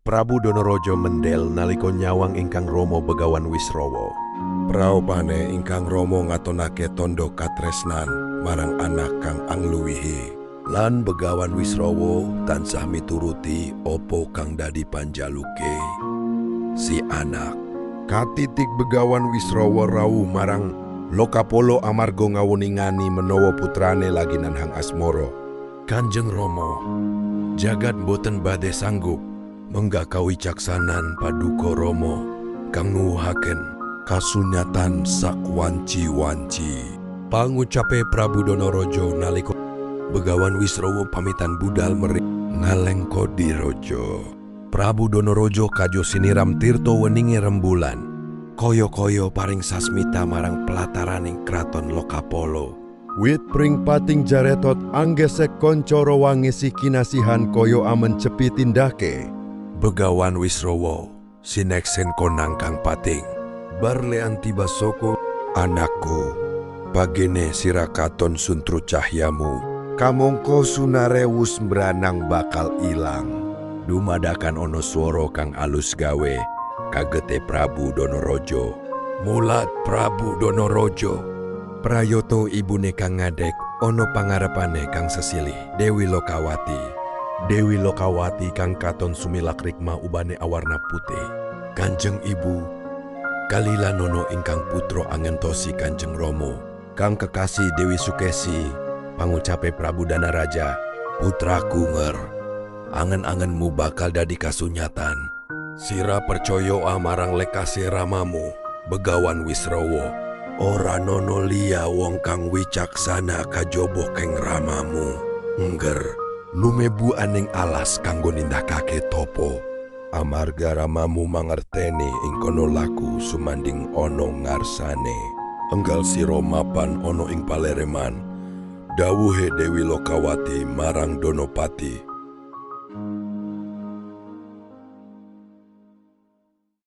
Prabu Donorojo mendel nalika nyawang ingkang Rama Begawan Wisrawa. Praopane ingkang Rama ngatonake tandha katresnan marang anak kang angluwihi. Lan Begawan Wisrawa tansah mituruti apa kang dadi panjaluke si anak. Katitik Begawan Wisrawa rawuh marang Lokapolo amarga ngawuningani menawa putrane lagi nanhang asmara. Kanjeng Rama, jagat boten badhe sanggup menggah kawicaksanan paduka Rama kang nuwuhaken kasunyatan sak wanci-wanci. Pangucape Prabu Donorojo nalika Begawan Wisrawa pamitan budal meri ngalengka diraja. Prabu Donorojo kajo siniram tirta weninge rembulan, kaya-kaya paring sasmita marang pelataraning kraton Lokapolo. Wit pring pating jaretot anggesek koncara wangisi kinasihan kaya amen cepi tindake. Begawan Wisrawa sineksen konang kang pating. Barlean tiba soko, anakku, bagene sira katon suntru cahyamu, Kamangka sunarewus mbranang bakal ilang. Dumadakan ono swara kang alus gawe kagete Prabu Donorojo. Mulat Prabu Donorojo, prayata ibune kang ngadek ono pangarepane kang sesilih Dewi Lokawati. Dewi Lokawati kang katon sumilak rikma ubane awarna putih. Kanjeng Ibu, kalila nono ingkang putra angentosi Kanjeng Rama kang kekasih Dewi Sukesi. Pangucape Prabu Danaraja, putraku nger, angen-angenmu bakal dadi kasunyatan. Sira percaya amarang lekase ramamu, Begawan Wisrawa. Ora nono liya wong kang wicaksana kajaba keng ramamu. Ngger, lumebu aning alas kanggo nindakake topo. Amarga ramamu mangerteni ing kono laku sumanding ono ngarsane. Enggal sira mapan ono ing palereman. Dawuhe Dewi Lokawati marang Donopati,